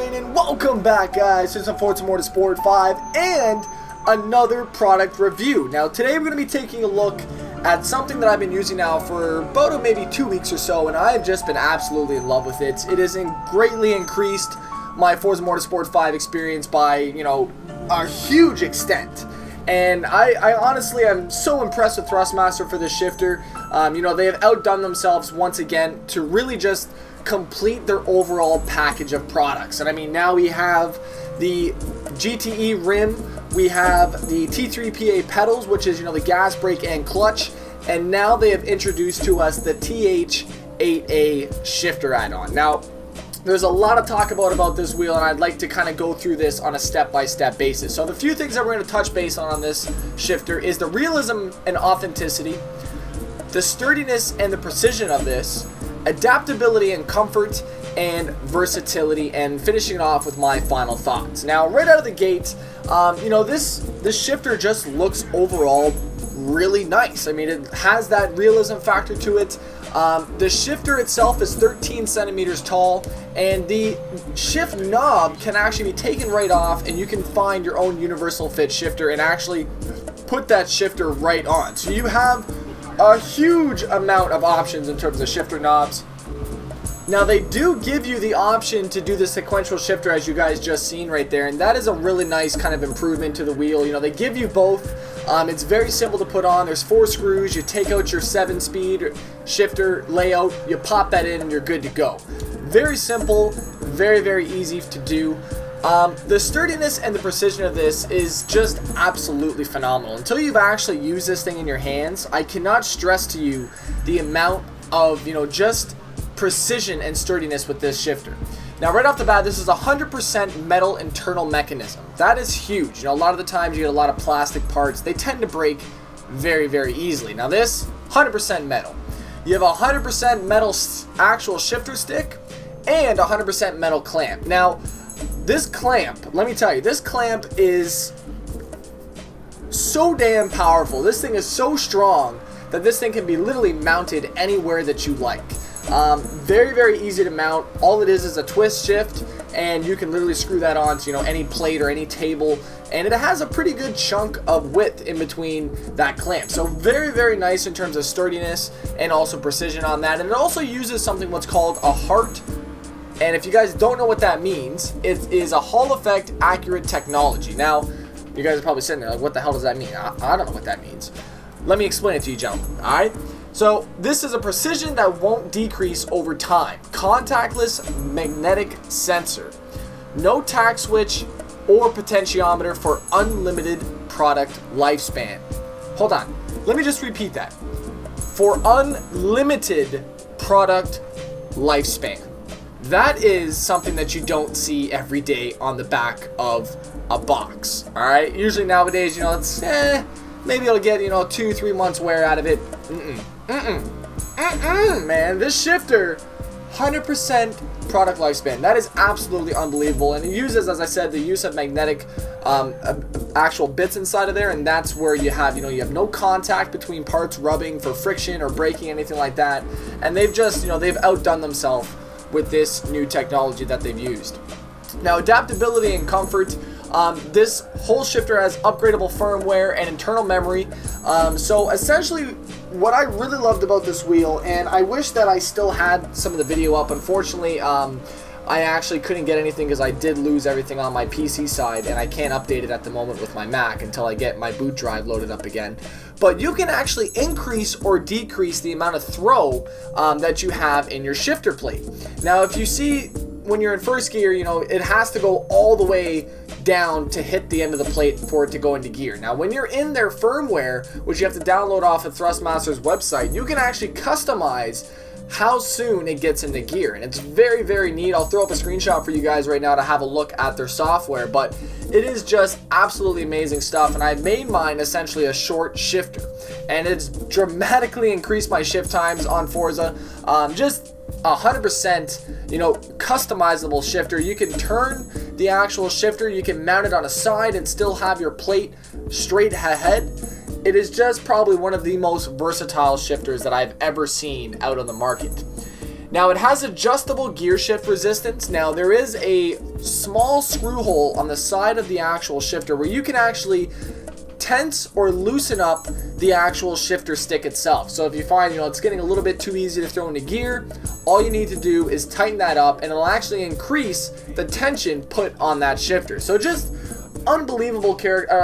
Train, and welcome back, guys, to some Forza Motorsport 5 and another product review. Now, today we're going to be taking a look at something that I've been using now for about maybe 2 weeks or so, and I've just been absolutely in love with it. It has greatly increased my Forza Motorsport 5 experience by, a huge extent. And I honestly am so impressed with Thrustmaster for this shifter. They have outdone themselves once again to really just complete their overall package of products. And I mean, now we have the GTE rim, we have the T3PA pedals, which is, the gas, brake, and clutch. And now they have introduced to us the TH8A shifter add-on. Now, there's a lot of talk about this wheel, and I'd like to kind of go through this on a step-by-step basis. So the few things that we're going to touch base on this shifter is the realism and authenticity, the sturdiness and the precision of this, adaptability and comfort, and versatility, and finishing it off with my final thoughts. Now, right out of the gate, this shifter just looks overall really nice. I mean, it has that realism factor to it. The shifter itself is 13 centimeters tall, and the shift knob can actually be taken right off, and you can find your own universal fit shifter and actually put that shifter right on. So you have a huge amount of options in terms of shifter knobs. Now, they do give you the option to do the sequential shifter, as you guys just seen right there, and that is a really nice kind of improvement to the wheel. They give you both. It's very simple to put on. There's 4 screws. You take out your 7-speed shifter layout, you pop that in, and you're good to go. Very simple, very, very easy to do. The sturdiness and the precision of this is just absolutely phenomenal. Until you've actually used this thing in your hands, I cannot stress to you the amount of, just precision and sturdiness with this shifter. Now, right off the bat, this is 100% metal internal mechanism. That is huge. A lot of the times you get a lot of plastic parts. They tend to break very, very easily. Now, this, 100% metal. You have a 100% metal actual shifter stick and 100% metal clamp. Now, this clamp, let me tell you, this clamp is so damn powerful. This thing is so strong that this thing can be literally mounted anywhere that you like. Very, very easy to mount. All it is a twist shift, and you can literally screw that onto, any plate or any table, and it has a pretty good chunk of width in between that clamp. So very, very nice in terms of sturdiness and also precision on that. And it also uses something what's called a heart. And if you guys don't know what that means, it is a Hall effect accurate technology. Now, you guys are probably sitting there like, what the hell does that mean? I don't know what that means. Let me explain it to you, gentlemen. Alright? So, this is a precision that won't decrease over time. Contactless magnetic sensor. No tack switch or potentiometer for unlimited product lifespan. Hold on. Let me just repeat that. For unlimited product lifespan. That is something that you don't see every day on the back of a box. Alright? Usually nowadays, it's, maybe it'll get, 2-3 months wear out of it. Man, this shifter, 100% product lifespan. That is absolutely unbelievable, and it uses, as I said, the use of magnetic actual bits inside of there, and that's where you have, you have no contact between parts rubbing for friction or braking, anything like that. And they've just, they've outdone themselves with this new technology that they've used. Now, adaptability and comfort. This whole shifter has upgradable firmware and internal memory. So essentially, what I really loved about this wheel, and I wish that I still had some of the video up. Unfortunately, I actually couldn't get anything because I did lose everything on my PC side, and I can't update it at the moment with my Mac until I get my boot drive loaded up again. But you can actually increase or decrease the amount of throw that you have in your shifter plate. Now, if you see when you're in first gear, it has to go all the way down to hit the end of the plate for it to go into gear. Now, when you're in their firmware, which you have to download off of Thrustmaster's website, you can actually customize how soon it gets into gear, and it's very, very neat. I'll throw up a screenshot for you guys right now to have a look at their software, but it is just absolutely amazing stuff. And I made mine essentially a short shifter, and it's dramatically increased my shift times on Forza. Just 100%, customizable shifter. You can turn the actual shifter, you can mount it on a side and still have your plate straight ahead. It is just probably one of the most versatile shifters that I've ever seen out on the market. Now it has adjustable gear shift resistance. Now there is a small screw hole on the side of the actual shifter where you can actually tense or loosen up the actual shifter stick itself. So if you find, it's getting a little bit too easy to throw into gear, all you need to do is tighten that up and it'll actually increase the tension put on that shifter. So just unbelievable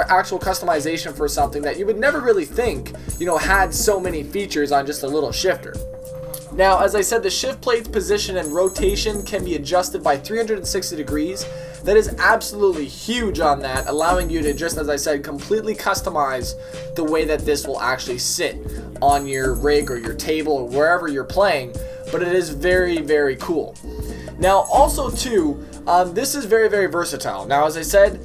actual customization for something that you would never really think, had so many features on just a little shifter. Now, as I said, the shift plate's position and rotation can be adjusted by 360 degrees. That is absolutely huge on that, allowing you to just, as I said, completely customize the way that this will actually sit on your rig or your table or wherever you're playing, but it is very, very cool. Now, also too, this is very, very versatile. Now, as I said,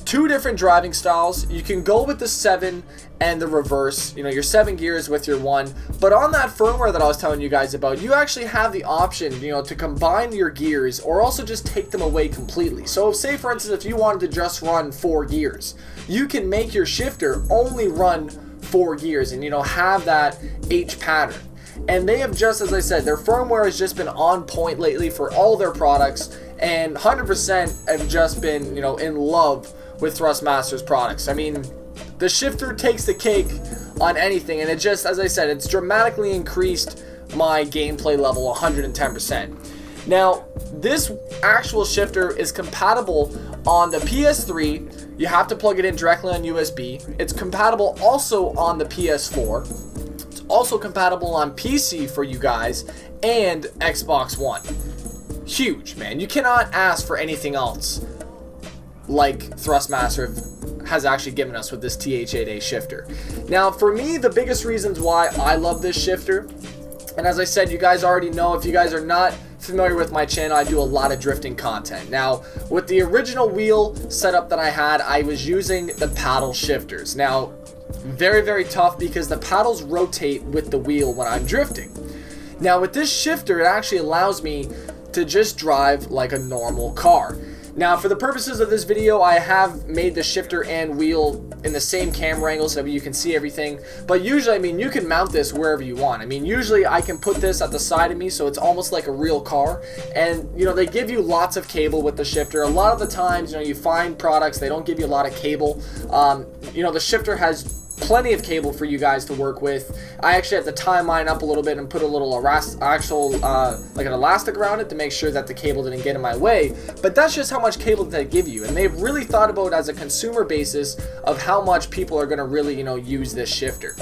2 different driving styles. You can go with the 7 and the reverse, your 7 gears with your 1, but on that firmware that I was telling you guys about, you actually have the option, to combine your gears or also just take them away completely. So say for instance, if you wanted to just run 4 gears, you can make your shifter only run 4 gears and have that H pattern. And they have just, as I said, their firmware has just been on point lately for all their products, and 100% have just been, in love with Thrustmaster's products. I mean, the shifter takes the cake on anything, and it just, as I said, it's dramatically increased my gameplay level 110%. Now, this actual shifter is compatible on the PS3. You have to plug it in directly on USB. It's compatible also on the PS4. It's also compatible on PC for you guys and Xbox One. Huge, man. You cannot ask for anything else like Thrustmaster has actually given us with this TH8A shifter. Now, for me, the biggest reasons why I love this shifter, and as I said, you guys already know, if you guys are not familiar with my channel, I do a lot of drifting content. Now, with the original wheel setup that I had, I was using the paddle shifters. Now, very, very tough because the paddles rotate with the wheel when I'm drifting. Now, with this shifter, it actually allows me to just drive like a normal car. Now, for the purposes of this video, I have made the shifter and wheel in the same camera angle so you can see everything. But usually, I mean, you can mount this wherever you want. I mean, usually I can put this at the side of me so it's almost like a real car. And, they give you lots of cable with the shifter. A lot of the times, you find products, they don't give you a lot of cable. The shifter has plenty of cable for you guys to work with. I actually had to tie mine up a little bit and put a little like an elastic around it to make sure that the cable didn't get in my way. But that's just how much cable they give you, and they've really thought about it as a consumer basis of how much people are going to really use this shifter.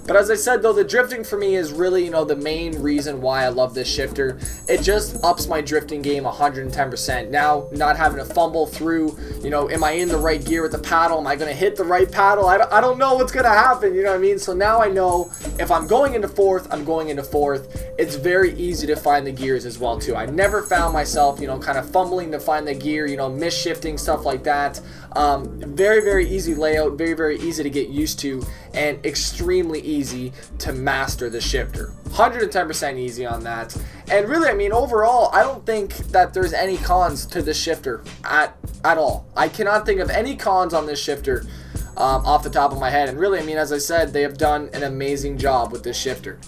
But as I said, though, the drifting for me is really, the main reason why I love this shifter. It just ups my drifting game 110%. Now, not having to fumble through, am I in the right gear with the paddle? Am I going to hit the right paddle? I don't know what's going to happen, you know what I mean? So now I know if I'm going into fourth, I'm going into fourth. It's very easy to find the gears as well, too. I never found myself, kind of fumbling to find the gear, misshifting, stuff like that. Very, very easy layout, very, very easy to get used to, and extremely easy to master the shifter. 110% easy on that. And really, I mean, overall, I don't think that there's any cons to this shifter at all. I cannot think of any cons on this shifter off the top of my head. And really, I mean, as I said, they have done an amazing job with this shifter.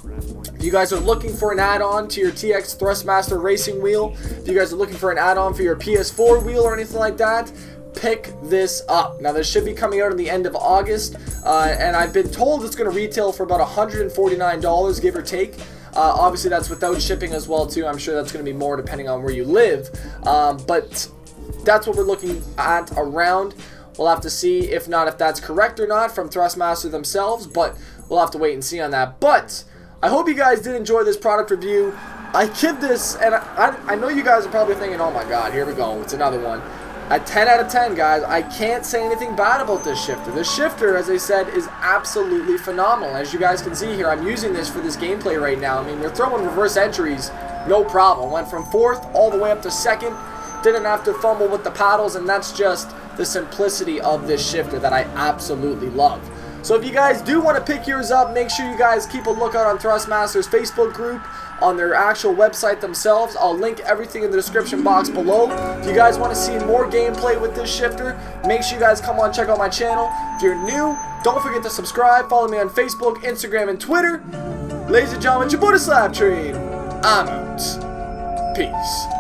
If you guys are looking for an add-on to your TX Thrustmaster racing wheel, if you guys are looking for an add-on for your PS4 wheel or anything like that, pick this up. Now, this should be coming out in the end of August, and I've been told it's going to retail for about $149, give or take. Obviously, that's without shipping as well, too. I'm sure that's going to be more depending on where you live, but that's what we're looking at around. We'll have to see if that's correct or not from Thrustmaster themselves, but we'll have to wait and see on that. But I hope you guys did enjoy this product review. I give this, and I know you guys are probably thinking, oh my god, here we go, it's another one. A 10 out of 10, guys. I can't say anything bad about this shifter. This shifter, as I said, is absolutely phenomenal. As you guys can see here, I'm using this for this gameplay right now. I mean, we're throwing reverse entries, no problem. Went from 4th all the way up to 2nd. Didn't have to fumble with the paddles, and that's just the simplicity of this shifter that I absolutely love. So if you guys do want to pick yours up, make sure you guys keep a lookout on Thrustmaster's Facebook group, on their actual website themselves. I'll link everything in the description box below. If you guys want to see more gameplay with this shifter, make sure you guys come on, check out my channel. If you're new, don't forget to subscribe. Follow me on Facebook, Instagram, and Twitter. Ladies and gentlemen, it's your boy, the SLAP Train. I'm out. Peace.